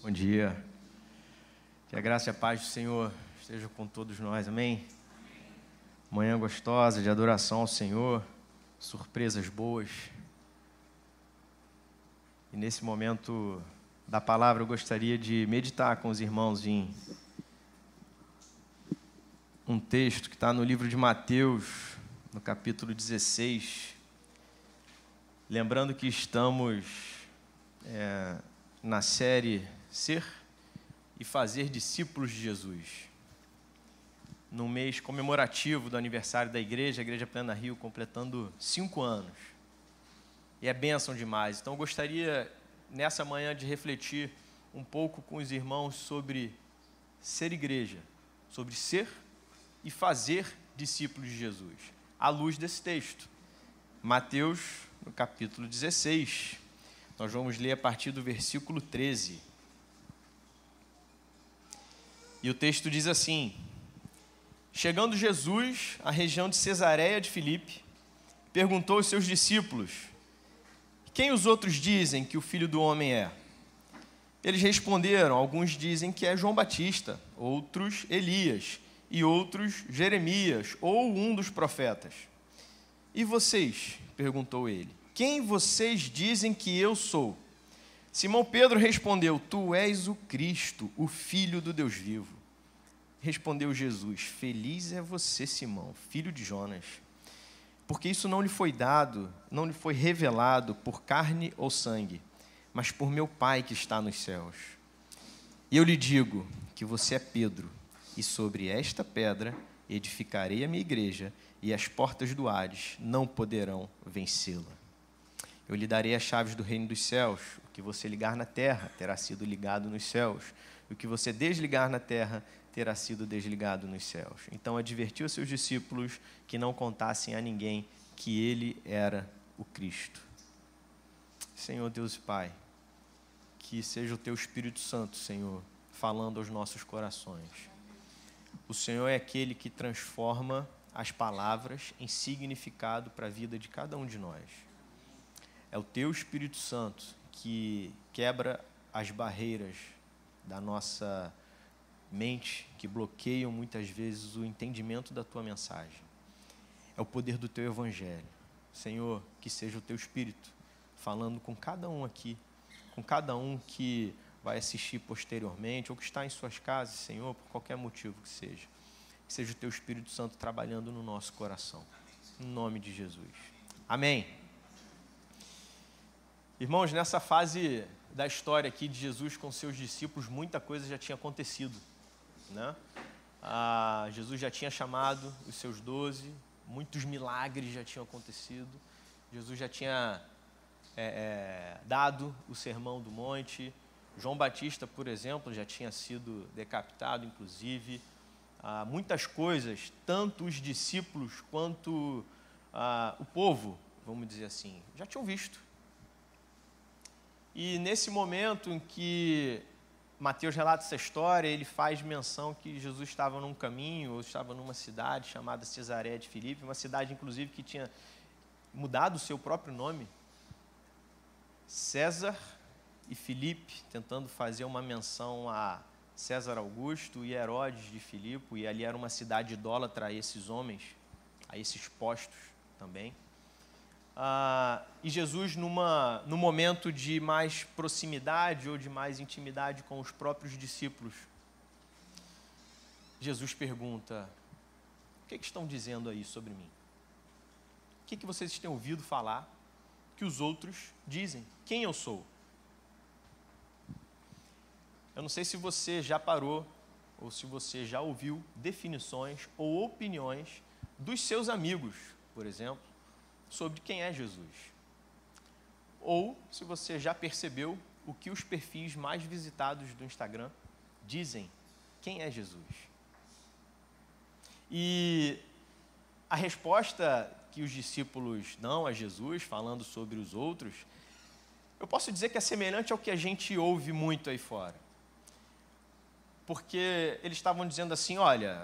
Bom dia. Que a graça e a paz do Senhor estejam com todos nós, amém? Manhã gostosa de adoração ao Senhor, surpresas boas. E nesse momento da palavra eu gostaria de meditar com os irmãos em um texto que está no livro de Mateus, no capítulo 16. Lembrando que estamos na série Ser e Fazer Discípulos de Jesus. No mês comemorativo do aniversário da igreja, a Igreja Plena Rio completando 5 anos. E é bênção demais. Então eu gostaria, nessa manhã, de refletir um pouco com os irmãos sobre ser igreja, sobre ser e fazer discípulos de Jesus, à luz desse texto. Mateus, no capítulo 16, nós vamos ler a partir do versículo 13. E o texto diz assim: Chegando Jesus à região de Cesareia de Filipe, perguntou aos seus discípulos: Quem os outros dizem que o Filho do Homem é? Eles responderam: Alguns dizem que é João Batista, outros Elias, e outros Jeremias, ou um dos profetas. E vocês? Perguntou ele. Quem vocês dizem que eu sou? Simão Pedro respondeu: Tu és o Cristo, o Filho do Deus vivo. Respondeu Jesus: Feliz é você, Simão, filho de Jonas, porque isso não lhe foi dado, não lhe foi revelado por carne ou sangue, mas por meu Pai que está nos céus. E eu lhe digo que você é Pedro, e sobre esta pedra edificarei a minha igreja, e as portas do Hades não poderão vencê-la. Eu lhe darei as chaves do reino dos céus. O que você ligar na terra terá sido ligado nos céus. O que você desligar na terra terá sido desligado nos céus. Então advertiu a seus discípulos que não contassem a ninguém que ele era o Cristo. Senhor Deus e Pai, que seja o Teu Espírito Santo, Senhor, falando aos nossos corações. O Senhor é aquele que transforma as palavras em significado para a vida de cada um de nós. É o Teu Espírito Santo que quebra as barreiras da nossa mente, que bloqueiam muitas vezes o entendimento da Tua mensagem. É o poder do Teu Evangelho. Senhor, que seja o Teu Espírito falando com cada um aqui, com cada um que vai assistir posteriormente, ou que está em suas casas, Senhor, por qualquer motivo que seja. Que seja o Teu Espírito Santo trabalhando no nosso coração. Em nome de Jesus. Amém. Irmãos, nessa fase da história aqui de Jesus com seus discípulos, muita coisa já tinha acontecido, né? Jesus já tinha chamado os seus 12, muitos milagres já tinham acontecido, Jesus já tinha dado o Sermão do Monte, João Batista, por exemplo, já tinha sido decapitado, inclusive. Muitas coisas, tanto os discípulos quanto o povo, vamos dizer assim, já tinham visto. E nesse momento em que Mateus relata essa história, ele faz menção que Jesus estava num caminho, ou estava numa cidade chamada Cesareia de Filipe, uma cidade, inclusive, que tinha mudado o seu próprio nome. César e Filipe, tentando fazer uma menção a César Augusto e Herodes de Filipe, e ali era uma cidade idólatra a esses homens, a esses postos também. E Jesus, no momento de mais proximidade ou de mais intimidade com os próprios discípulos, Jesus pergunta: o que estão dizendo aí sobre mim? O que vocês têm ouvido falar que os outros dizem? Quem eu sou? Eu não sei se você já parou ou se você já ouviu definições ou opiniões dos seus amigos, por exemplo, sobre quem é Jesus. Ou se você já percebeu o que os perfis mais visitados do Instagram dizem quem é Jesus. E a resposta que os discípulos dão a Jesus, falando sobre os outros, eu posso dizer que é semelhante ao que a gente ouve muito aí fora. Porque eles estavam dizendo assim: olha,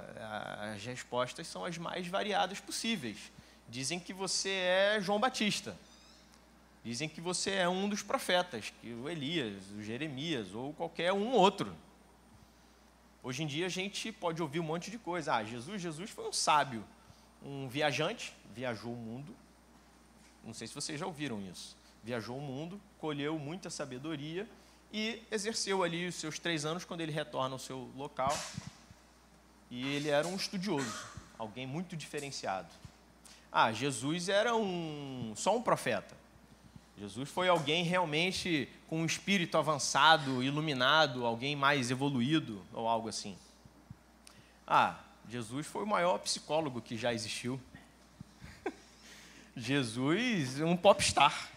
as respostas são as mais variadas possíveis. Dizem que você é João Batista. Dizem que você é um dos profetas, que o Elias, o Jeremias ou qualquer um outro. Hoje em dia a gente pode ouvir um monte de coisa. Jesus foi um sábio, um viajante, viajou o mundo. Não sei se vocês já ouviram isso. Viajou o mundo, colheu muita sabedoria e exerceu ali os seus 3 anos quando ele retorna ao seu local. E ele era um estudioso, alguém muito diferenciado. Jesus era só um profeta. Jesus foi alguém realmente com um espírito avançado, iluminado, alguém mais evoluído ou algo assim. Jesus foi o maior psicólogo que já existiu. Jesus, um popstar.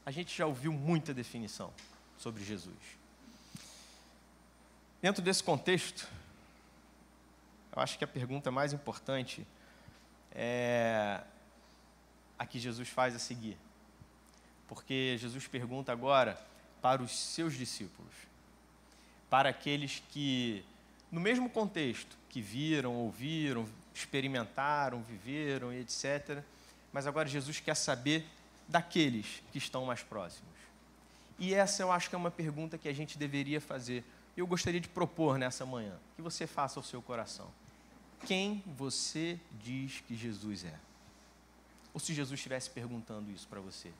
A gente já ouviu muita definição sobre Jesus. Dentro desse contexto, eu acho que a pergunta mais importante a que Jesus faz a seguir. Porque Jesus pergunta agora para os seus discípulos, para aqueles que, no mesmo contexto, que viram, ouviram, experimentaram, viveram e etc., mas agora Jesus quer saber daqueles que estão mais próximos. E essa eu acho que é uma pergunta que a gente deveria fazer. Eu gostaria de propor nessa manhã, que você faça ao seu coração. Quem você diz que Jesus é? Ou se Jesus estivesse perguntando isso para você.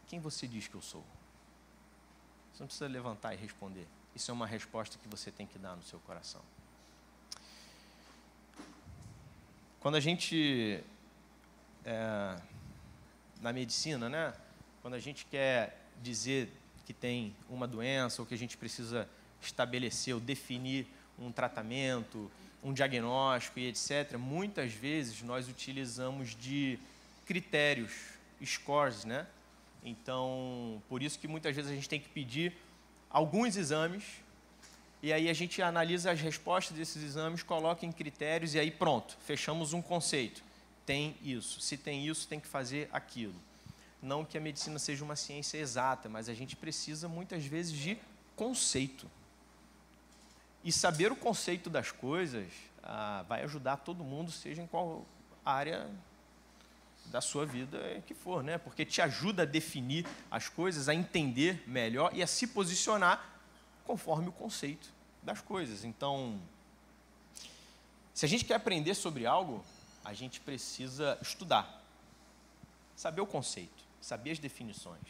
Quem você diz que eu sou? Você não precisa levantar e responder. Isso é uma resposta que você tem que dar no seu coração. Quando a gente, na medicina, né? Quando a gente quer dizer que tem uma doença ou que a gente precisa estabelecer ou definir um tratamento, um diagnóstico e etc., muitas vezes nós utilizamos de critérios, scores, né? Então, por isso que muitas vezes a gente tem que pedir alguns exames e aí a gente analisa as respostas desses exames, coloca em critérios e aí pronto, fechamos um conceito. Tem isso. Se tem isso, tem que fazer aquilo. Não que a medicina seja uma ciência exata, mas a gente precisa muitas vezes de conceito. E saber o conceito das coisas vai ajudar todo mundo, seja em qual área da sua vida que for, né? Porque te ajuda a definir as coisas, a entender melhor e a se posicionar conforme o conceito das coisas. Então, se a gente quer aprender sobre algo, a gente precisa estudar, saber o conceito, saber as definições.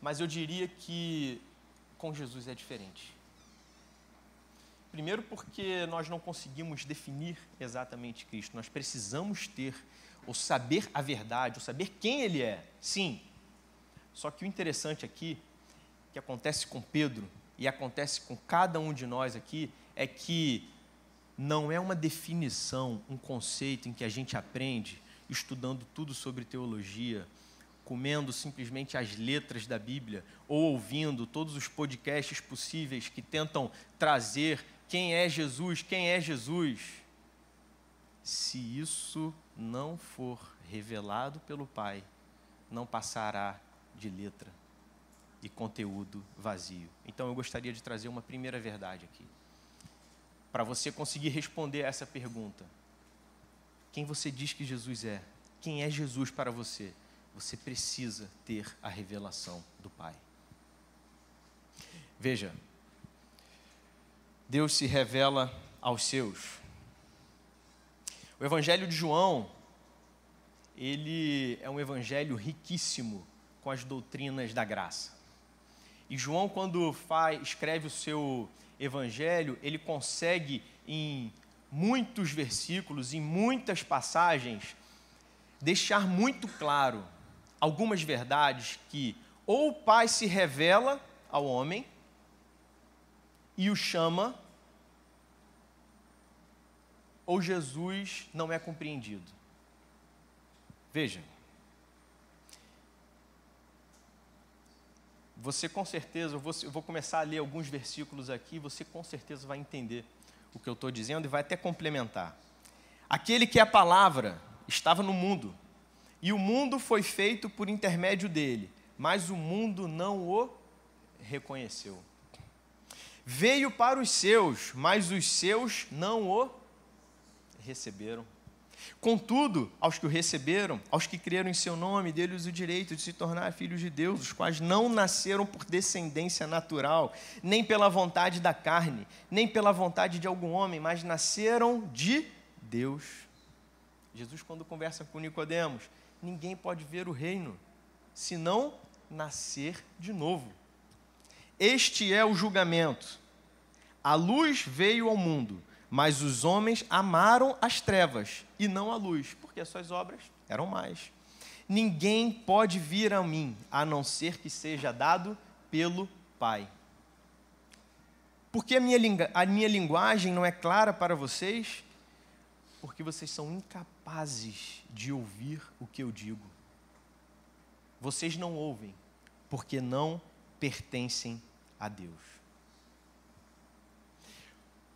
Mas eu diria que com Jesus é diferente. Primeiro porque nós não conseguimos definir exatamente Cristo. Nós precisamos ter, ou saber a verdade, ou saber quem Ele é. Sim. Só que o interessante aqui, que acontece com Pedro, e acontece com cada um de nós aqui, é que não é uma definição, um conceito em que a gente aprende, estudando tudo sobre teologia, comendo simplesmente as letras da Bíblia, ou ouvindo todos os podcasts possíveis que tentam trazer quem é Jesus, quem é Jesus. Se isso não for revelado pelo Pai, não passará de letra e conteúdo vazio. Então eu gostaria de trazer uma primeira verdade aqui, para você conseguir responder essa pergunta. Quem você diz que Jesus é? Quem é Jesus para você? Você precisa ter a revelação do Pai. Veja, Deus se revela aos seus. O Evangelho de João, ele é um evangelho riquíssimo com as doutrinas da graça. E João, quando escreve o seu evangelho, ele consegue, em muitos versículos, em muitas passagens, deixar muito claro algumas verdades que ou o Pai se revela ao homem e o chama, ou Jesus não é compreendido. Veja, você com certeza, eu vou começar a ler alguns versículos aqui, você com certeza vai entender o que eu estou dizendo e vai até complementar. Aquele que é a palavra estava no mundo, e o mundo foi feito por intermédio dele, mas o mundo não o reconheceu. Veio para os seus, mas os seus não o receberam. Contudo, aos que o receberam, aos que creram em seu nome, deu-lhes o direito de se tornar filhos de Deus, os quais não nasceram por descendência natural, nem pela vontade da carne, nem pela vontade de algum homem, mas nasceram de Deus. Jesus, quando conversa com Nicodemos, ninguém pode ver o reino, senão nascer de novo. Este é o julgamento. A luz veio ao mundo, mas os homens amaram as trevas e não a luz, porque as suas obras eram más. Ninguém pode vir a mim, a não ser que seja dado pelo Pai. Porque a minha linguagem não é clara para vocês? Porque vocês são incapazes de ouvir o que eu digo. Vocês não ouvem, porque não pertencem a Deus.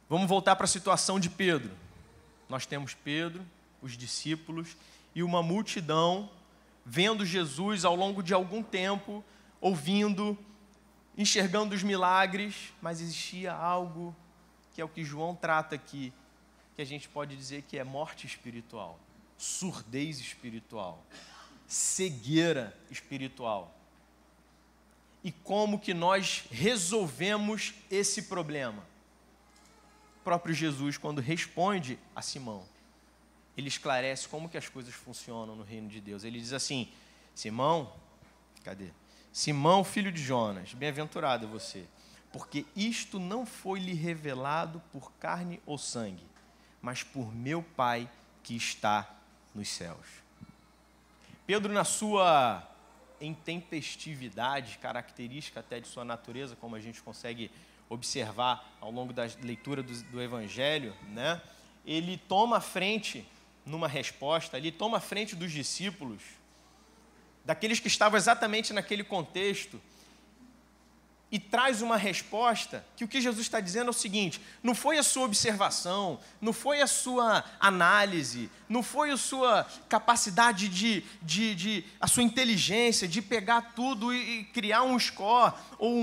Vamos voltar para a situação de Pedro. Nós temos Pedro, os discípulos e uma multidão vendo Jesus ao longo de algum tempo, ouvindo, enxergando os milagres, mas existia algo que é o que João trata aqui, que a gente pode dizer que é morte espiritual, surdez espiritual, cegueira espiritual. E como que nós resolvemos esse problema? O próprio Jesus, quando responde a Simão, ele esclarece como que as coisas funcionam no reino de Deus. Ele diz assim: Simão, Simão, filho de Jonas, bem-aventurado é você, porque isto não foi lhe revelado por carne ou sangue, mas por meu Pai que está nos céus. Pedro, na sua intempestividade, característica até de sua natureza, como a gente consegue observar ao longo da leitura do Evangelho, né? Ele toma a frente numa resposta, ele toma a frente dos discípulos, daqueles que estavam exatamente naquele contexto, e traz uma resposta que o que Jesus está dizendo é o seguinte: não foi a sua observação, não foi a sua análise, não foi a sua capacidade a sua inteligência de pegar tudo e criar um score ou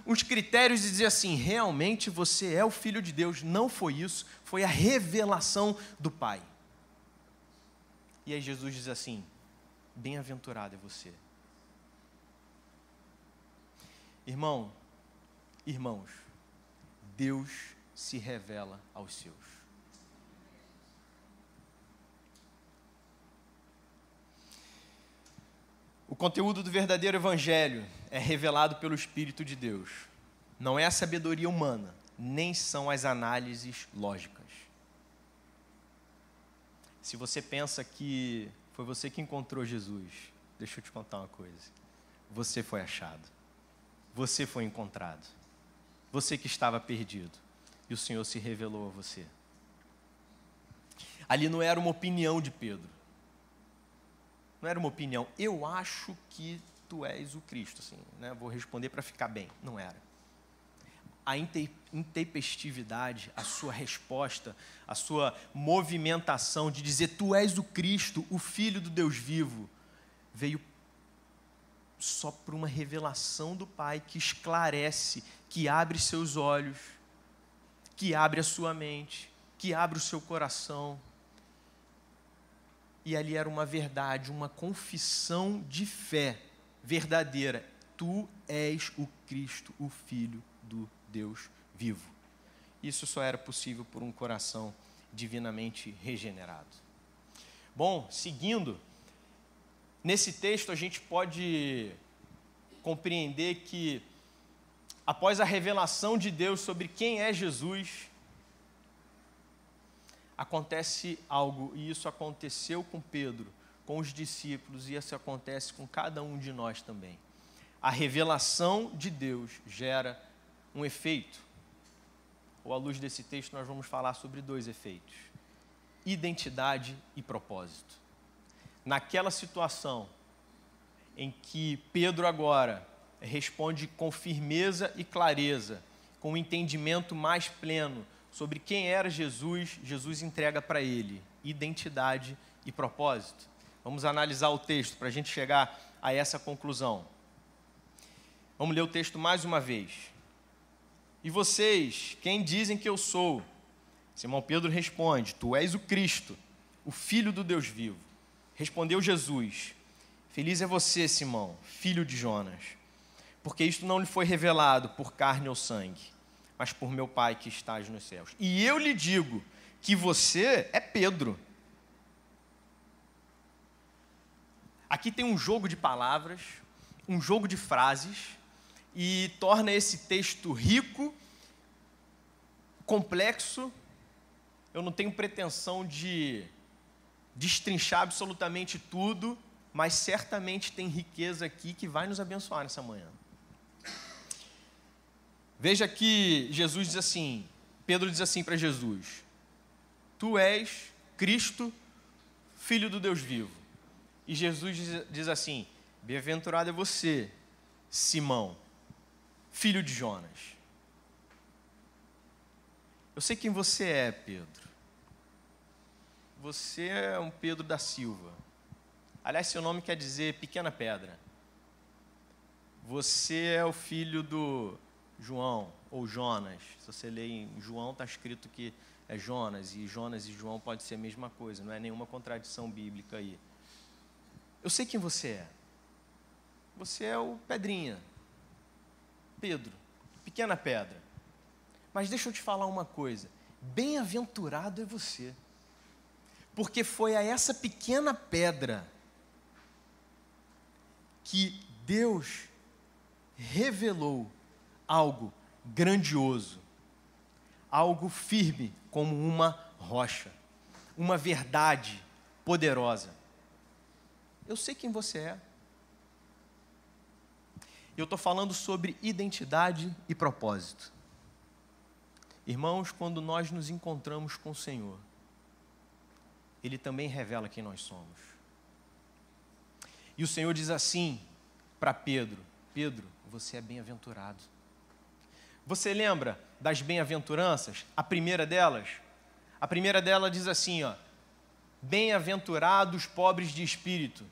uns critérios e dizer assim, realmente você é o Filho de Deus. Não foi isso, foi a revelação do Pai. E aí Jesus diz assim: bem-aventurado é você. Irmãos, Deus se revela aos seus. O conteúdo do verdadeiro evangelho é revelado pelo Espírito de Deus. Não é a sabedoria humana, nem são as análises lógicas. Se você pensa que foi você que encontrou Jesus, deixa eu te contar uma coisa. Você foi achado. Você foi encontrado. Você que estava perdido. E o Senhor se revelou a você. Ali não era uma opinião de Pedro. Não era uma opinião. Eu acho que tu és o Cristo. Assim, né? Vou responder para ficar bem. Não era. A intempestividade, a sua resposta, a sua movimentação de dizer tu és o Cristo, o Filho do Deus vivo, veio só por uma revelação do Pai que esclarece, que abre seus olhos, que abre a sua mente, que abre o seu coração. E ali era uma verdade, uma confissão de fé verdadeira. Tu és o Cristo, o Filho do Deus vivo. Isso só era possível por um coração divinamente regenerado. Bom, seguindo, nesse texto a gente pode compreender que após a revelação de Deus sobre quem é Jesus, acontece algo, e isso aconteceu com Pedro, com os discípulos, e isso acontece com cada um de nós também. A revelação de Deus gera um efeito, ou à luz desse texto nós vamos falar sobre dois efeitos: identidade e propósito. Naquela situação em que Pedro agora responde com firmeza e clareza, com um entendimento mais pleno sobre quem era Jesus, Jesus entrega para ele identidade e propósito. Vamos analisar o texto para a gente chegar a essa conclusão. Vamos ler o texto mais uma vez. E vocês, quem dizem que eu sou? Simão Pedro responde: tu és o Cristo, o Filho do Deus vivo. Respondeu Jesus: feliz é você, Simão, filho de Jonas, porque isto não lhe foi revelado por carne ou sangue, mas por meu Pai que estás nos céus. E eu lhe digo que você é Pedro. Aqui tem um jogo de palavras, um jogo de frases, e torna esse texto rico, complexo. Eu não tenho pretensão de destrinchar absolutamente tudo, mas certamente tem riqueza aqui que vai nos abençoar nessa manhã. Veja que Jesus diz assim, Pedro diz assim para Jesus: tu és Cristo, Filho do Deus vivo. E Jesus diz assim: bem-aventurado é você, Simão, filho de Jonas. Eu sei quem você é, Pedro. Você é um Pedro da Silva. Aliás, seu nome quer dizer pequena pedra. Você é o filho do João, ou Jonas. Se você ler em João, está escrito que é Jonas e João pode ser a mesma coisa. Não é nenhuma contradição bíblica aí. Eu sei quem você é. Você é o Pedrinha. Pedro, pequena pedra. Mas deixa eu te falar uma coisa. Bem-aventurado é você. Porque foi a essa pequena pedra que Deus revelou algo grandioso, algo firme como uma rocha, uma verdade poderosa. Eu sei quem você é. Eu estou falando sobre identidade e propósito. Irmãos, quando nós nos encontramos com o Senhor, Ele também revela quem nós somos. E o Senhor diz assim para Pedro: Pedro, você é bem-aventurado. Você lembra das bem-aventuranças? A primeira delas diz assim, ó: bem-aventurados pobres de espírito,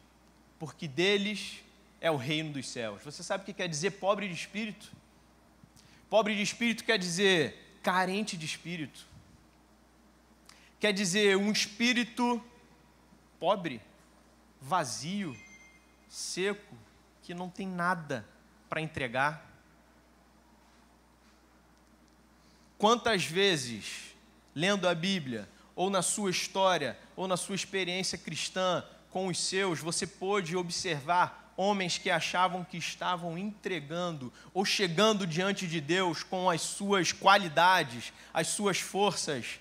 porque deles é o reino dos céus. Você sabe o que quer dizer pobre de espírito? Pobre de espírito quer dizer carente de espírito. Quer dizer um espírito pobre, vazio, seco, que não tem nada para entregar. Quantas vezes, lendo a Bíblia, ou na sua história, ou na sua experiência cristã com os seus, você pôde observar homens que achavam que estavam entregando ou chegando diante de Deus com as suas qualidades, as suas forças.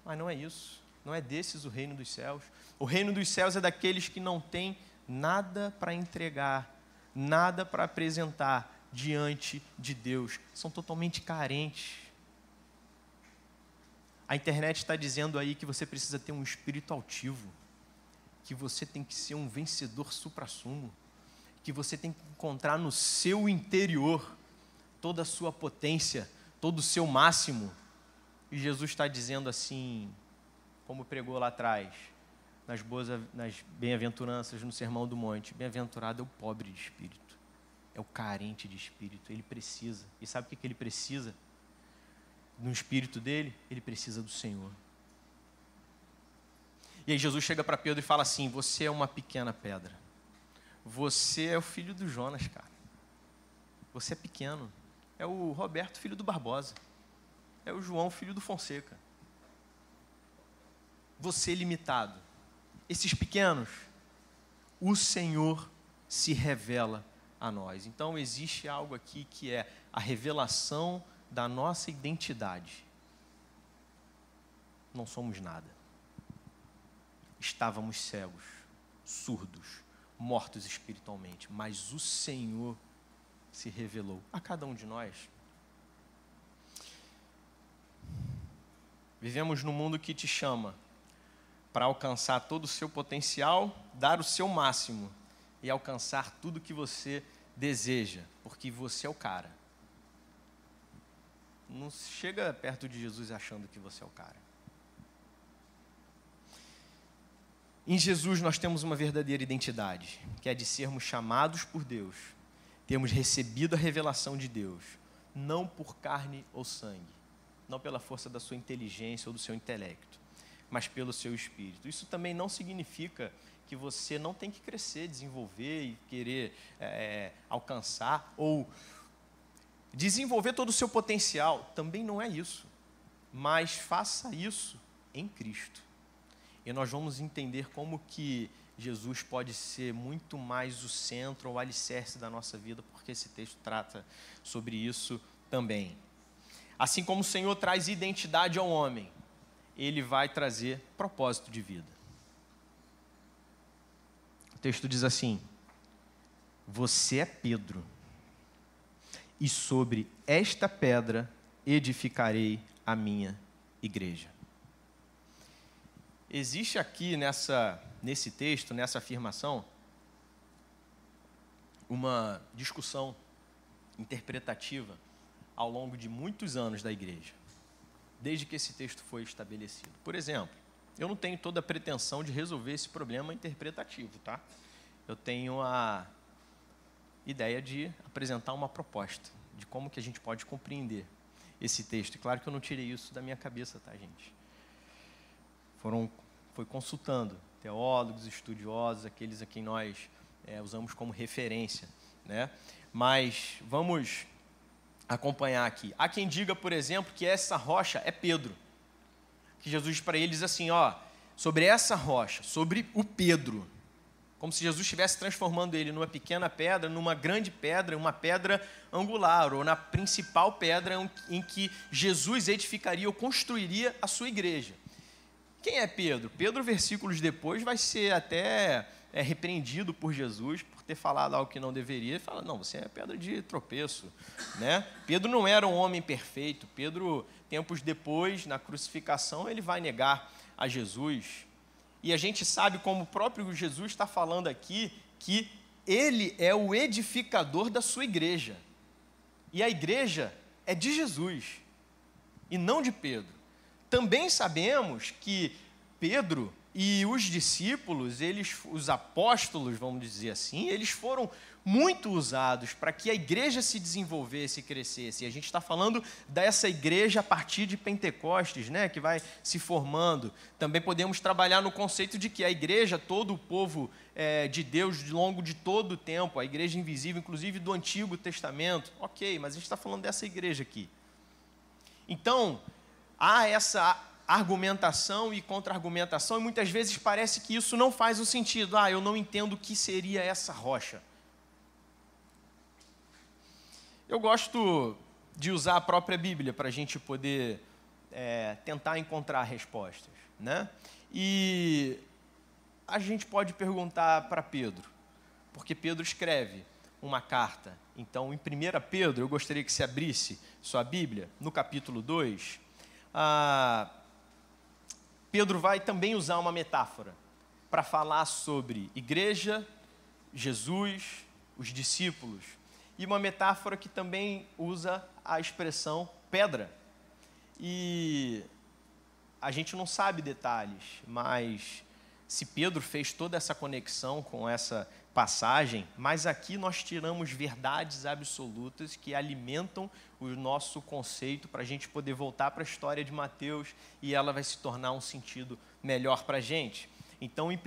Mas não é isso, não é desses o reino dos céus. O reino dos céus é daqueles que não têm nada para entregar, nada para apresentar diante de Deus, são totalmente carentes. A internet está dizendo aí que você precisa ter um espírito altivo, que você tem que ser um vencedor suprassumo, que você tem que encontrar no seu interior toda a sua potência, todo o seu máximo. E Jesus está dizendo assim, como pregou lá atrás, nas bem-aventuranças, no Sermão do Monte: bem-aventurado é o pobre de espírito, é o carente de espírito. Ele precisa, e sabe o que ele precisa? No espírito dele, ele precisa do Senhor. E aí Jesus chega para Pedro e fala assim: você é uma pequena pedra, você é o filho do Jonas, cara, você é pequeno, é o Roberto, filho do Barbosa, é o João, filho do Fonseca. Você é limitado. Esses pequenos, o Senhor se revela a nós. Então existe algo aqui que é a revelação da nossa identidade. Não somos nada. Estávamos cegos, surdos, mortos espiritualmente, mas o Senhor se revelou a cada um de nós. Vivemos num mundo que te chama para alcançar todo o seu potencial, dar o seu máximo e alcançar tudo que você deseja, porque você é o cara. Não chega perto de Jesus achando que você é o cara. Em Jesus nós temos uma verdadeira identidade, que é de sermos chamados por Deus, termos recebido a revelação de Deus, não por carne ou sangue, não pela força da sua inteligência ou do seu intelecto, mas pelo seu Espírito. Isso também não significa que você não tem que crescer, desenvolver e querer alcançar ou desenvolver todo o seu potencial. Também não é isso. Mas faça isso em Cristo. E nós vamos entender como que Jesus pode ser muito mais o centro, o alicerce da nossa vida, porque esse texto trata sobre isso também. Assim como o Senhor traz identidade ao homem, Ele vai trazer propósito de vida. O texto diz assim: você é Pedro, e sobre esta pedra edificarei a minha igreja. Existe aqui nesse texto, nessa afirmação, uma discussão interpretativa ao longo de muitos anos da igreja, desde que esse texto foi estabelecido. Por exemplo, eu não tenho toda a pretensão de resolver esse problema interpretativo, tá? Eu tenho a ideia de apresentar uma proposta de como que a gente pode compreender esse texto. E claro que eu não tirei isso da minha cabeça, tá, gente? Foi consultando teólogos, estudiosos, aqueles a quem nós usamos como referência, né? Mas vamos acompanhar aqui. Há quem diga, por exemplo, que essa rocha é Pedro. Que Jesus para ele diz assim, sobre essa rocha, sobre o Pedro, como se Jesus estivesse transformando ele numa pequena pedra, numa grande pedra, uma pedra angular, ou na principal pedra em que Jesus edificaria ou construiria a sua igreja. Quem é Pedro? Pedro, versículos depois, vai ser até repreendido por Jesus por ter falado algo que não deveria. Ele fala, não, você é pedra de tropeço, né? Pedro não era um homem perfeito. Pedro, tempos depois, na crucificação, ele vai negar a Jesus. E a gente sabe, como o próprio Jesus está falando aqui, que ele é o edificador da sua igreja. E a igreja é de Jesus e não de Pedro. Também sabemos que Pedro e os discípulos, os apóstolos, vamos dizer assim, eles foram muito usados para que a igreja se desenvolvesse e crescesse. E a gente está falando dessa igreja a partir de Pentecostes, né, que vai se formando. Também podemos trabalhar no conceito de que a igreja, todo o povo de Deus, ao longo de todo o tempo, a igreja invisível, inclusive do Antigo Testamento. Ok, mas a gente está falando dessa igreja aqui. Então, há essa argumentação e contra-argumentação, e muitas vezes parece que isso não faz o sentido. Eu não entendo o que seria essa rocha. Eu gosto de usar a própria Bíblia para a gente poder tentar encontrar respostas, né? E a gente pode perguntar para Pedro, porque Pedro escreve uma carta. Então, em 1 Pedro, eu gostaria que você abrisse sua Bíblia, no capítulo 2, Pedro vai também usar uma metáfora para falar sobre igreja, Jesus, os discípulos, e uma metáfora que também usa a expressão pedra. E a gente não sabe detalhes, mas se Pedro fez toda essa conexão com essa passagem, mas aqui nós tiramos verdades absolutas que alimentam o nosso conceito para a gente poder voltar para a história de Mateus e ela vai se tornar um sentido melhor para a gente. Então, em 1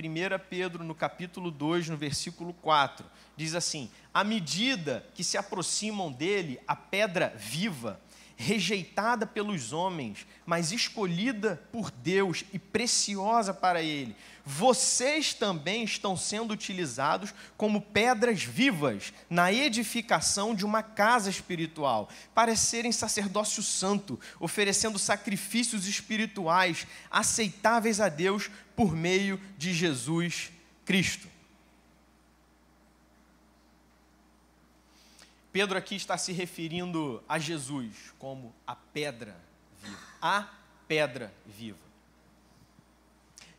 Pedro, no capítulo 2, no versículo 4, diz assim: à medida que se aproximam dele, a pedra viva, rejeitada pelos homens, mas escolhida por Deus e preciosa para Ele, vocês também estão sendo utilizados como pedras vivas na edificação de uma casa espiritual, para serem sacerdócio santo, oferecendo sacrifícios espirituais aceitáveis a Deus por meio de Jesus Cristo. Pedro aqui está se referindo a Jesus como a pedra viva. A pedra viva.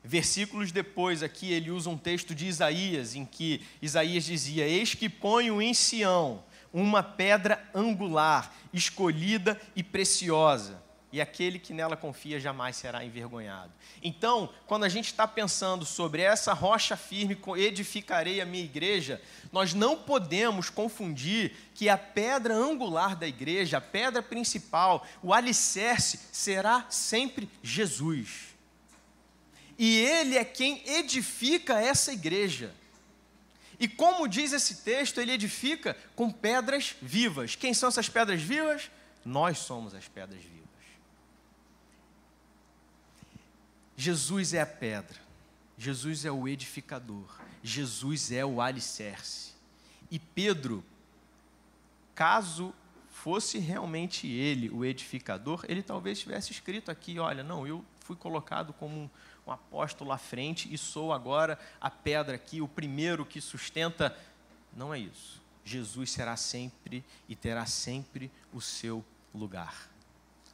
Versículos depois aqui ele usa um texto de Isaías, em que Isaías dizia: eis que ponho em Sião uma pedra angular, escolhida e preciosa, e aquele que nela confia jamais será envergonhado. Então, quando a gente está pensando sobre essa rocha firme, edificarei a minha igreja, nós não podemos confundir que a pedra angular da igreja, a pedra principal, o alicerce, será sempre Jesus. E Ele é quem edifica essa igreja. E como diz esse texto, Ele edifica com pedras vivas. Quem são essas pedras vivas? Nós somos as pedras vivas. Jesus é a pedra. Jesus é o edificador. Jesus é o alicerce. E Pedro, caso fosse realmente ele o edificador, ele talvez tivesse escrito aqui, olha, não, eu fui colocado como um apóstolo à frente e sou agora a pedra aqui, o primeiro que sustenta. Não é isso. Jesus será sempre e terá sempre o seu lugar,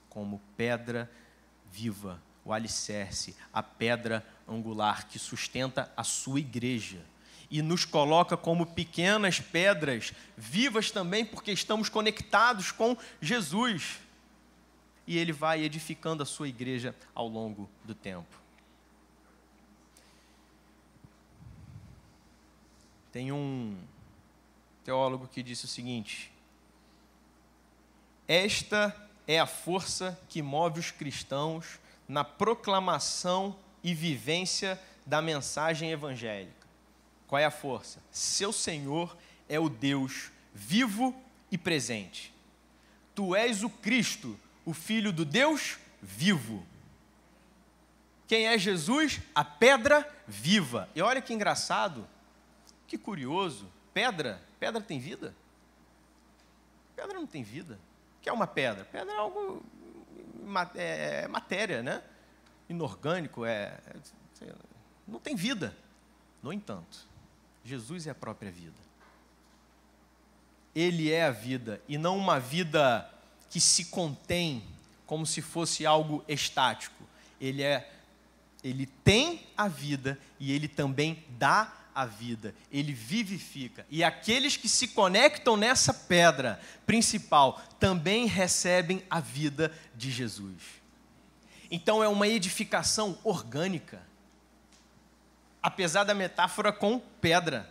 como pedra viva, o alicerce, a pedra angular que sustenta a sua igreja. E nos coloca como pequenas pedras vivas também, porque estamos conectados com Jesus. E Ele vai edificando a sua igreja ao longo do tempo. Tem um teólogo que disse o seguinte: esta é a força que move os cristãos na proclamação e vivência da mensagem evangélica. Qual é a força? Seu Senhor é o Deus vivo e presente. Tu és o Cristo, o Filho do Deus vivo. Quem é Jesus? A pedra viva. E olha que engraçado, que curioso. Pedra tem vida? Pedra não tem vida. O que é uma pedra? Pedra é algo, é matéria, né? Inorgânico, não tem vida. No entanto, Jesus é a própria vida. Ele é a vida, e não uma vida que se contém como se fosse algo estático. Ele tem a vida e Ele também dá a vida. Ele vivifica. E aqueles que se conectam nessa pedra principal também recebem a vida de Jesus. Então é uma edificação orgânica. Apesar da metáfora com pedra.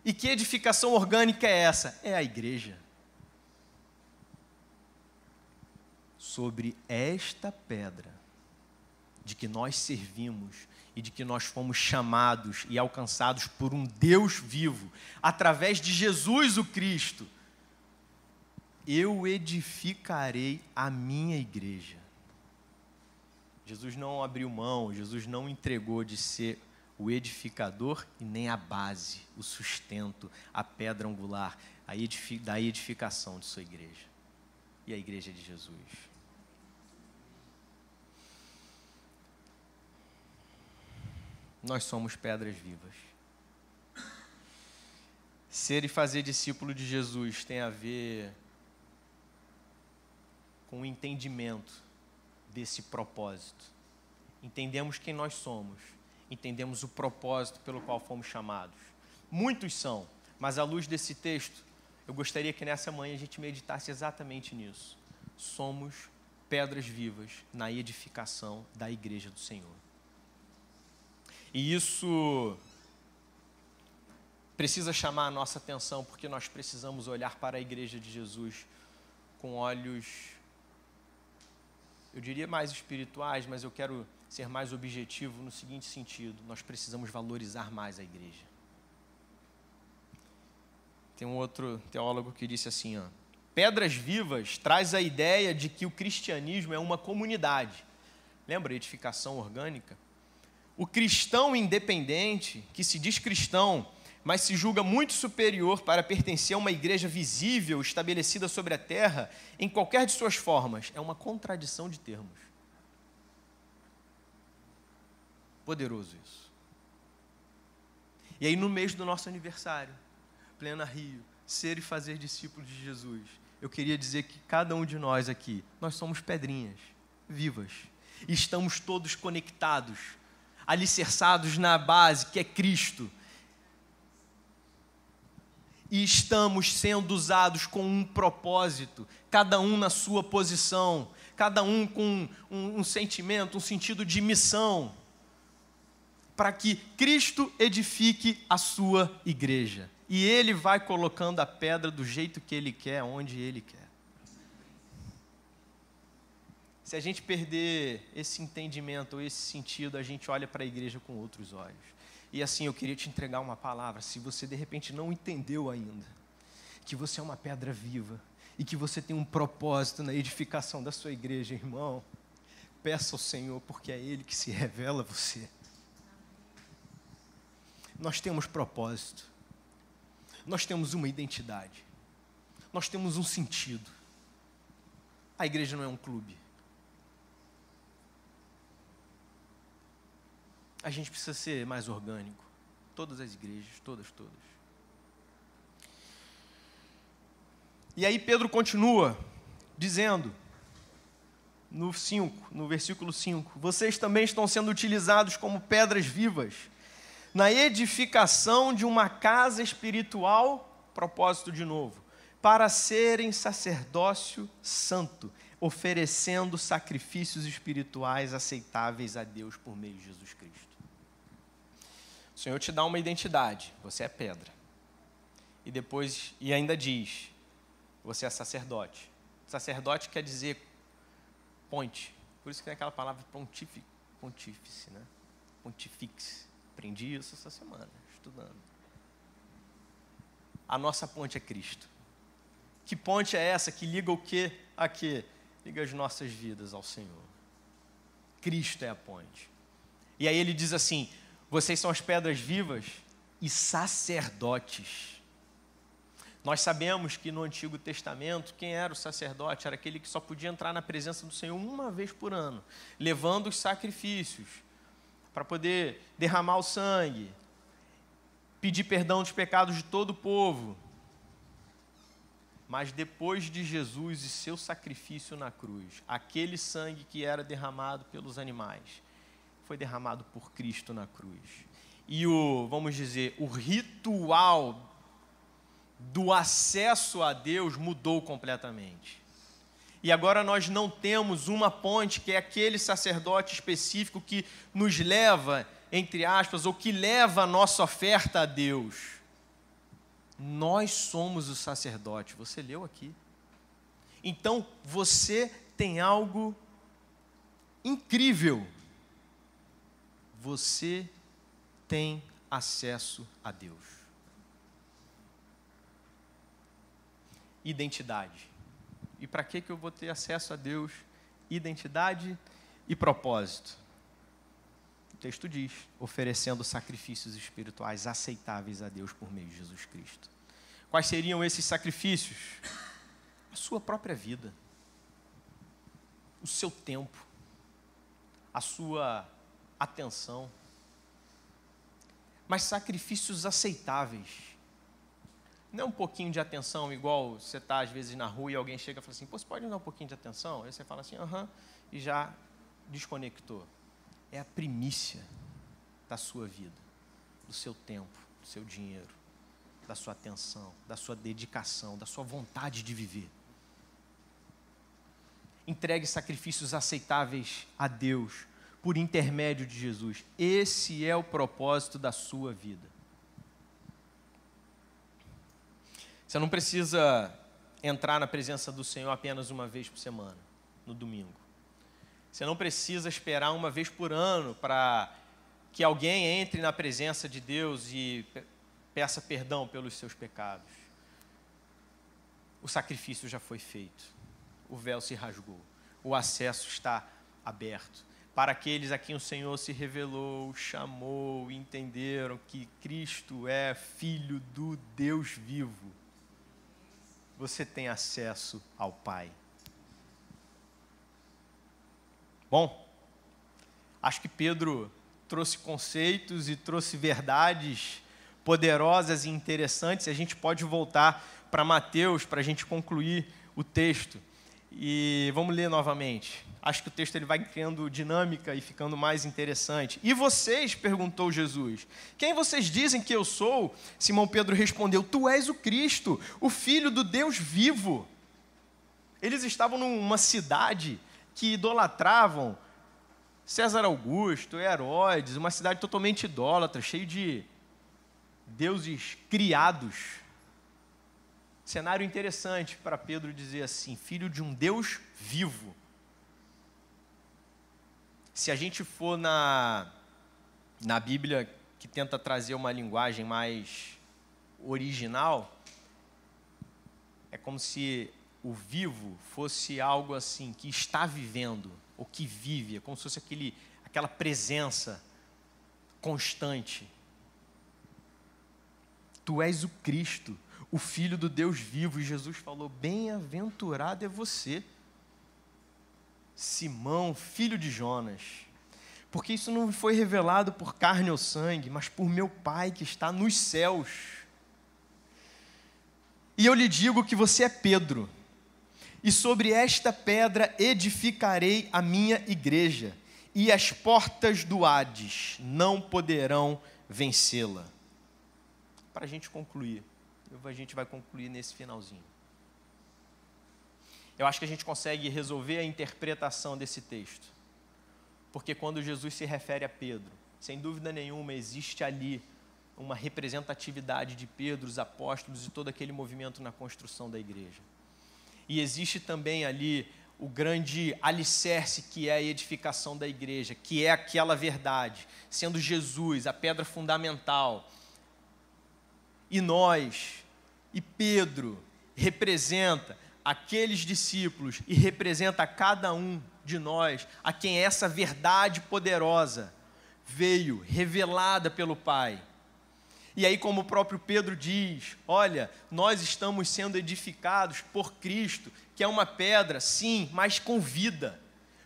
E que edificação orgânica é essa? É a igreja. Sobre esta pedra, de que nós servimos e de que nós fomos chamados e alcançados por um Deus vivo, através de Jesus o Cristo, eu edificarei a minha igreja. Jesus não abriu mão, Jesus não entregou de ser o edificador e nem a base, o sustento, a pedra angular, da edificação de sua igreja. E a igreja de Jesus. Nós somos pedras vivas. Ser e fazer discípulo de Jesus tem a ver com o entendimento desse propósito. Entendemos quem nós somos, entendemos o propósito pelo qual fomos chamados. Muitos são, mas à luz desse texto, eu gostaria que nessa manhã a gente meditasse exatamente nisso. Somos pedras vivas na edificação da igreja do Senhor. E isso precisa chamar a nossa atenção, porque nós precisamos olhar para a igreja de Jesus com olhos, eu diria mais espirituais, mas eu quero ser mais objetivo no seguinte sentido: nós precisamos valorizar mais a igreja. Tem um outro teólogo que disse assim, pedras vivas traz a ideia de que o cristianismo é uma comunidade. Lembra a edificação orgânica? O cristão independente, que se diz cristão, mas se julga muito superior para pertencer a uma igreja visível, estabelecida sobre a terra, em qualquer de suas formas, é uma contradição de termos. Poderoso isso. E aí, no mês do nosso aniversário, Plena Rio, ser e fazer discípulos de Jesus, eu queria dizer que cada um de nós aqui, nós somos pedrinhas vivas. E estamos todos conectados, alicerçados na base que é Cristo. E estamos sendo usados com um propósito, cada um na sua posição, cada um com um sentimento, um sentido de missão, para que Cristo edifique a sua igreja. E Ele vai colocando a pedra do jeito que Ele quer, onde Ele quer. Se a gente perder esse entendimento ou esse sentido, a gente olha para a igreja com outros olhos. E assim, eu queria te entregar uma palavra, se você de repente não entendeu ainda, que você é uma pedra viva e que você tem um propósito na edificação da sua igreja, irmão, peça ao Senhor, porque é Ele que se revela a você. Nós temos propósito, nós temos uma identidade, nós temos um sentido. A igreja não é um clube. A gente precisa ser mais orgânico. Todas as igrejas, todas. E aí Pedro continua dizendo, no versículo 5, vocês também estão sendo utilizados como pedras vivas, na edificação de uma casa espiritual, propósito de novo, para serem sacerdócio santo, oferecendo sacrifícios espirituais aceitáveis a Deus por meio de Jesus Cristo. O Senhor te dá uma identidade, você é pedra. E ainda diz, você é sacerdote. Sacerdote quer dizer ponte. Por isso que tem aquela palavra pontífice, né? Pontifex. Aprendi isso essa semana, estudando. A nossa ponte é Cristo. Que ponte é essa que liga o quê a quê? Liga as nossas vidas ao Senhor. Cristo é a ponte. E aí ele diz assim, vocês são as pedras vivas e sacerdotes. Nós sabemos que no Antigo Testamento, quem era o sacerdote? Era aquele que só podia entrar na presença do Senhor uma vez por ano, levando os sacrifícios, para poder derramar o sangue, pedir perdão dos pecados de todo o povo. Mas depois de Jesus e seu sacrifício na cruz, aquele sangue que era derramado pelos animais, foi derramado por Cristo na cruz. E o ritual do acesso a Deus mudou completamente. E agora nós não temos uma ponte, que é aquele sacerdote específico que nos leva, entre aspas, ou que leva a nossa oferta a Deus. Nós somos o sacerdote, você leu aqui. Então, você tem algo incrível. Você tem acesso a Deus. Identidade. E para que eu vou ter acesso a Deus? Identidade e propósito. O texto diz, oferecendo sacrifícios espirituais aceitáveis a Deus por meio de Jesus Cristo. Quais seriam esses sacrifícios? A sua própria vida, o seu tempo, a sua atenção, mas sacrifícios aceitáveis. Não é um pouquinho de atenção, igual você está às vezes na rua e alguém chega e fala assim, pô, você pode me dar um pouquinho de atenção? Aí você fala assim, aham, e já desconectou. É a primícia da sua vida, do seu tempo, do seu dinheiro, da sua atenção, da sua dedicação, da sua vontade de viver. Entregue sacrifícios aceitáveis a Deus por intermédio de Jesus. Esse é o propósito da sua vida. Você não precisa entrar na presença do Senhor apenas uma vez por semana, no domingo. Você não precisa esperar uma vez por ano para que alguém entre na presença de Deus e peça perdão pelos seus pecados. O sacrifício já foi feito. O véu se rasgou. O acesso está aberto. Para aqueles a quem o Senhor se revelou, chamou, entenderam que Cristo é Filho do Deus vivo. Você tem acesso ao Pai. Bom, acho que Pedro trouxe conceitos e trouxe verdades poderosas e interessantes. A gente pode voltar para Mateus para a gente concluir o texto. E vamos ler novamente. Acho que o texto ele vai criando dinâmica e ficando mais interessante. E vocês, perguntou Jesus, quem vocês dizem que eu sou? Simão Pedro respondeu, tu és o Cristo, o Filho do Deus vivo. Eles estavam numa cidade que idolatravam César Augusto, Herodes, uma cidade totalmente idólatra, cheia de deuses criados. Cenário interessante para Pedro dizer assim, filho de um Deus vivo. Se a gente for na Bíblia, que tenta trazer uma linguagem mais original, é como se o vivo fosse algo assim, que está vivendo, ou que vive, é como se fosse aquela presença constante. Tu és o Cristo, o Filho do Deus vivo, e Jesus falou, bem-aventurado é você, Simão, filho de Jonas, porque isso não foi revelado por carne ou sangue, mas por meu Pai que está nos céus. E eu lhe digo que você é Pedro, e sobre esta pedra edificarei a minha igreja, e as portas do Hades não poderão vencê-la. Para a gente concluir, a gente vai concluir nesse finalzinho. Eu acho que a gente consegue resolver a interpretação desse texto, porque quando Jesus se refere a Pedro, sem dúvida nenhuma existe ali uma representatividade de Pedro, os apóstolos e todo aquele movimento na construção da igreja. E existe também ali o grande alicerce que é a edificação da igreja, que é aquela verdade, sendo Jesus a pedra fundamental. E nós, e Pedro, representa aqueles discípulos e representa a cada um de nós, a quem essa verdade poderosa veio, revelada pelo Pai. E aí, como o próprio Pedro diz, olha, nós estamos sendo edificados por Cristo, que é uma pedra, sim, mas com vida.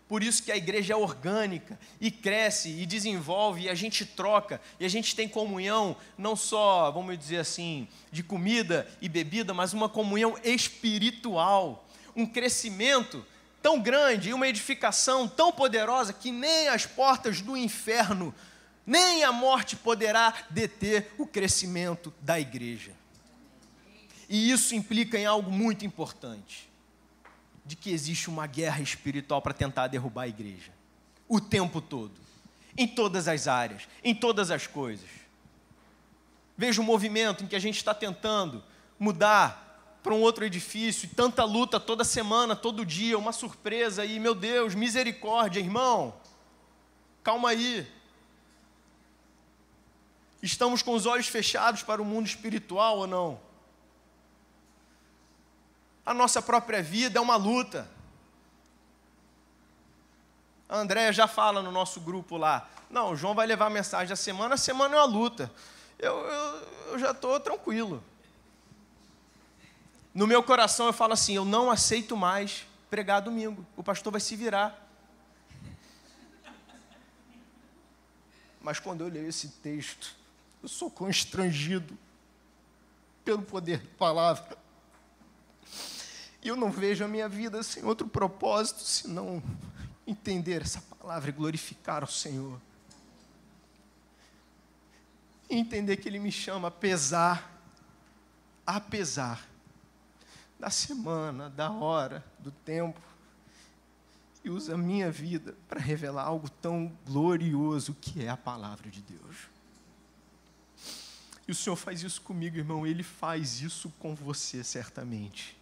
Por isso que a igreja é orgânica, e cresce, e desenvolve, e a gente troca, e a gente tem comunhão, não só, vamos dizer assim, de comida e bebida, mas uma comunhão espiritual, um crescimento tão grande, e uma edificação tão poderosa, que nem as portas do inferno, nem a morte poderá deter o crescimento da igreja. E isso implica em algo muito importante, de que existe uma guerra espiritual para tentar derrubar a igreja, o tempo todo, em todas as áreas, em todas as coisas. Veja um movimento em que a gente está tentando mudar para um outro edifício, e tanta luta toda semana, todo dia, uma surpresa, e meu Deus, misericórdia, irmão, calma aí. Estamos com os olhos fechados para o mundo espiritual ou não? A nossa própria vida é uma luta. A Andréia já fala no nosso grupo lá, não, o João vai levar a mensagem da semana, a semana é uma luta. Eu já estou tranquilo. No meu coração eu falo assim, eu não aceito mais pregar domingo, o pastor vai se virar. Mas quando eu leio esse texto, eu sou constrangido pelo poder da palavra. E eu não vejo a minha vida sem outro propósito, senão entender essa palavra e glorificar ao Senhor. E entender que Ele me chama apesar da semana, da hora, do tempo, e usa a minha vida para revelar algo tão glorioso que é a palavra de Deus. E o Senhor faz isso comigo, irmão, Ele faz isso com você, certamente.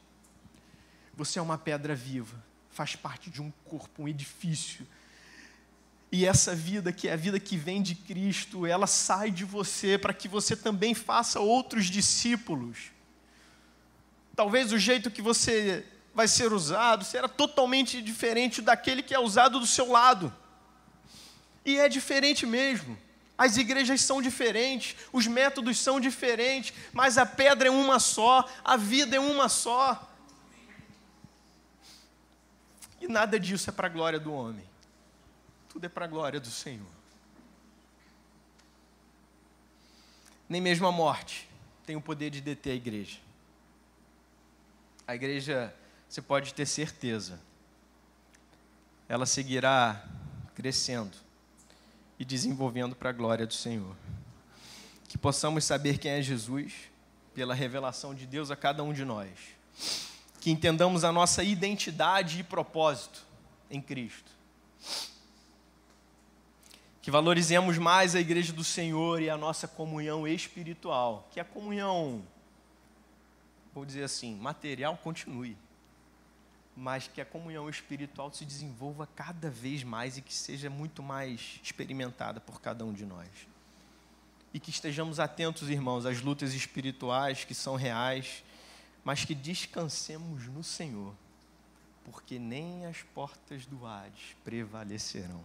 Você é uma pedra viva, faz parte de um corpo, um edifício. E essa vida, que é a vida que vem de Cristo, ela sai de você para que você também faça outros discípulos. Talvez o jeito que você vai ser usado será totalmente diferente daquele que é usado do seu lado. E é diferente mesmo. As igrejas são diferentes, os métodos são diferentes, mas a pedra é uma só, a vida é uma só. E nada disso é para a glória do homem. Tudo é para a glória do Senhor. Nem mesmo a morte tem o poder de deter a igreja. A igreja, você pode ter certeza, ela seguirá crescendo e desenvolvendo para a glória do Senhor. Que possamos saber quem é Jesus, pela revelação de Deus a cada um de nós. Que entendamos a nossa identidade e propósito em Cristo. Que valorizemos mais a igreja do Senhor e a nossa comunhão espiritual. Que a comunhão, vou dizer assim, material continue. mas que a comunhão espiritual se desenvolva cada vez mais e que seja muito mais experimentada por cada um de nós. E que estejamos atentos, irmãos, às lutas espirituais que são reais, mas que descansemos no Senhor, porque nem as portas do Hades prevalecerão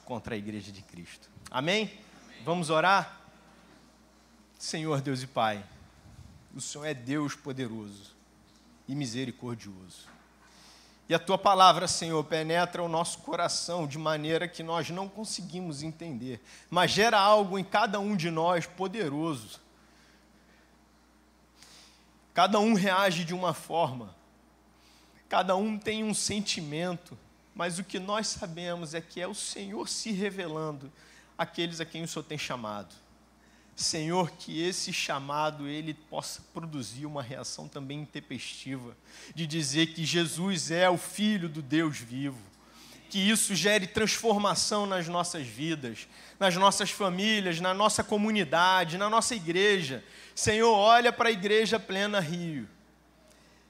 contra a igreja de Cristo. Amém? Vamos orar? Senhor Deus e Pai, o Senhor é Deus poderoso e misericordioso. E a Tua palavra, Senhor, penetra o nosso coração de maneira que nós não conseguimos entender, mas gera algo em cada um de nós poderoso. Cada um reage de uma forma, cada um tem um sentimento, mas o que nós sabemos é que é o Senhor se revelando àqueles a quem o Senhor tem chamado. Senhor, que esse chamado, ele possa produzir uma reação também intempestiva, de dizer que Jesus é o Filho do Deus vivo, que isso gere transformação nas nossas vidas, nas nossas famílias, na nossa comunidade, na nossa igreja. Senhor, olha para a Igreja Plena Rio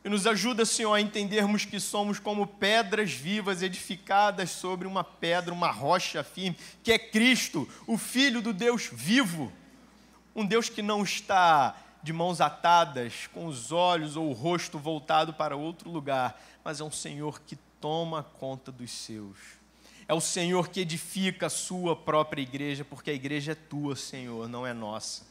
e nos ajuda, Senhor, a entendermos que somos como pedras vivas edificadas sobre uma pedra, uma rocha firme, que é Cristo, o Filho do Deus vivo. Um Deus que não está de mãos atadas, com os olhos ou o rosto voltado para outro lugar, mas é um Senhor que toma conta dos seus. É o Senhor que edifica a sua própria igreja, porque a igreja é tua, Senhor, não é nossa.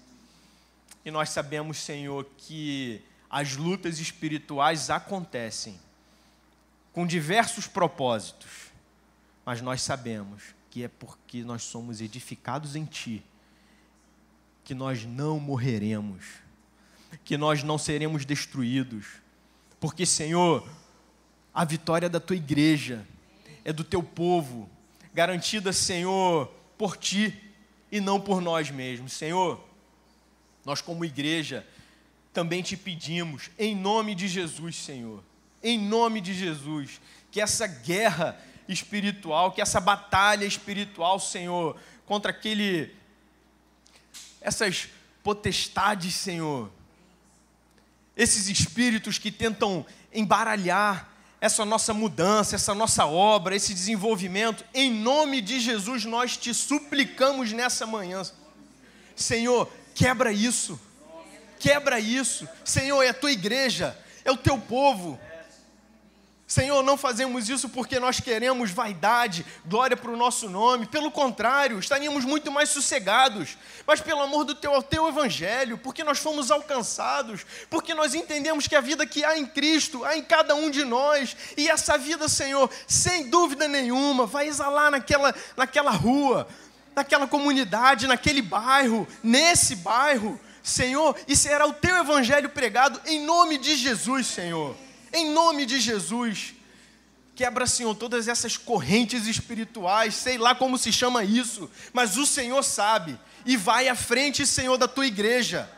E nós sabemos, Senhor, que as lutas espirituais acontecem com diversos propósitos, mas nós sabemos que é porque nós somos edificados em Ti, que nós não morreremos, que nós não seremos destruídos, porque, Senhor, a vitória da Tua igreja é do Teu povo, garantida, Senhor, por Ti e não por nós mesmos. Senhor, nós como igreja também Te pedimos, em nome de Jesus, Senhor, em nome de Jesus, que essa guerra espiritual, que essa batalha espiritual, Senhor, contra essas potestades, Senhor, esses espíritos que tentam embaralhar essa nossa mudança, essa nossa obra, esse desenvolvimento, em nome de Jesus nós Te suplicamos nessa manhã, Senhor, quebra isso, Senhor, é a Tua igreja, é o Teu povo. Senhor, não fazemos isso porque nós queremos vaidade, glória para o nosso nome. Pelo contrário, estaríamos muito mais sossegados. Mas pelo amor do Teu Evangelho, porque nós fomos alcançados, porque nós entendemos que a vida que há em Cristo, há em cada um de nós. E essa vida, Senhor, sem dúvida nenhuma, vai exalar naquela rua, naquela comunidade, naquele bairro, nesse bairro, Senhor. E será o Teu Evangelho pregado em nome de Jesus, Senhor. Em nome de Jesus, quebra, Senhor, todas essas correntes espirituais, sei lá como se chama isso, mas o Senhor sabe, e vai à frente, Senhor, da Tua igreja.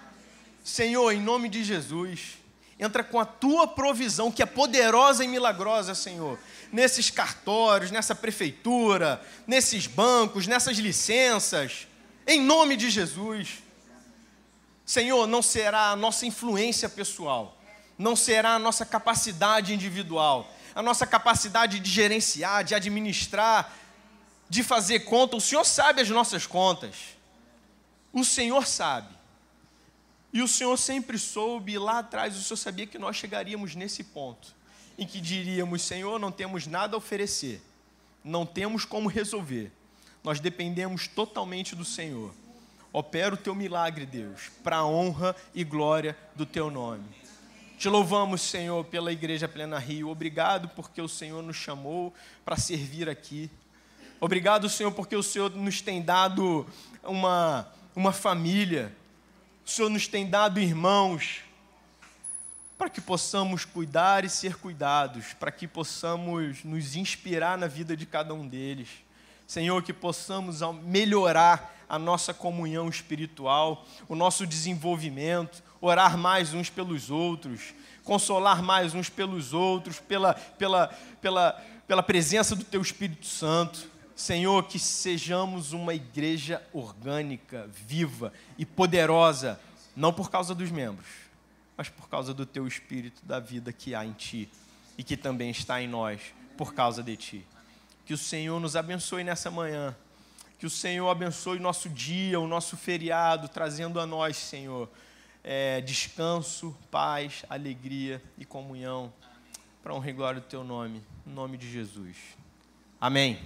Senhor, em nome de Jesus, entra com a Tua provisão, que é poderosa e milagrosa, Senhor, nesses cartórios, nessa prefeitura, nesses bancos, nessas licenças, em nome de Jesus. Senhor, não será a nossa influência pessoal, não será a nossa capacidade individual, a nossa capacidade de gerenciar, de administrar, de fazer conta. O Senhor sabe as nossas contas. O Senhor sabe. E o Senhor sempre soube, e lá atrás o Senhor sabia que nós chegaríamos nesse ponto, em que diríamos, Senhor, não temos nada a oferecer, não temos como resolver, nós dependemos totalmente do Senhor. Opera o Teu milagre, Deus, para a honra e glória do Teu nome. Te louvamos, Senhor, pela Igreja Plena Rio. Obrigado porque o Senhor nos chamou para servir aqui. Obrigado, Senhor, porque o Senhor nos tem dado uma família. O Senhor nos tem dado irmãos para que possamos cuidar e ser cuidados, para que possamos nos inspirar na vida de cada um deles. Senhor, que possamos melhorar a nossa comunhão espiritual, o nosso desenvolvimento, orar mais uns pelos outros, consolar mais uns pelos outros, pela presença do Teu Espírito Santo. Senhor, que sejamos uma igreja orgânica, viva e poderosa, não por causa dos membros, mas por causa do Teu Espírito, da vida que há em Ti. e que também está em nós por causa de Ti. Que o Senhor nos abençoe nessa manhã. Que o Senhor abençoe o nosso dia, o nosso feriado, trazendo a nós, Senhor, descanso, paz, alegria e comunhão, para honra e glória do Teu nome, em nome de Jesus. Amém.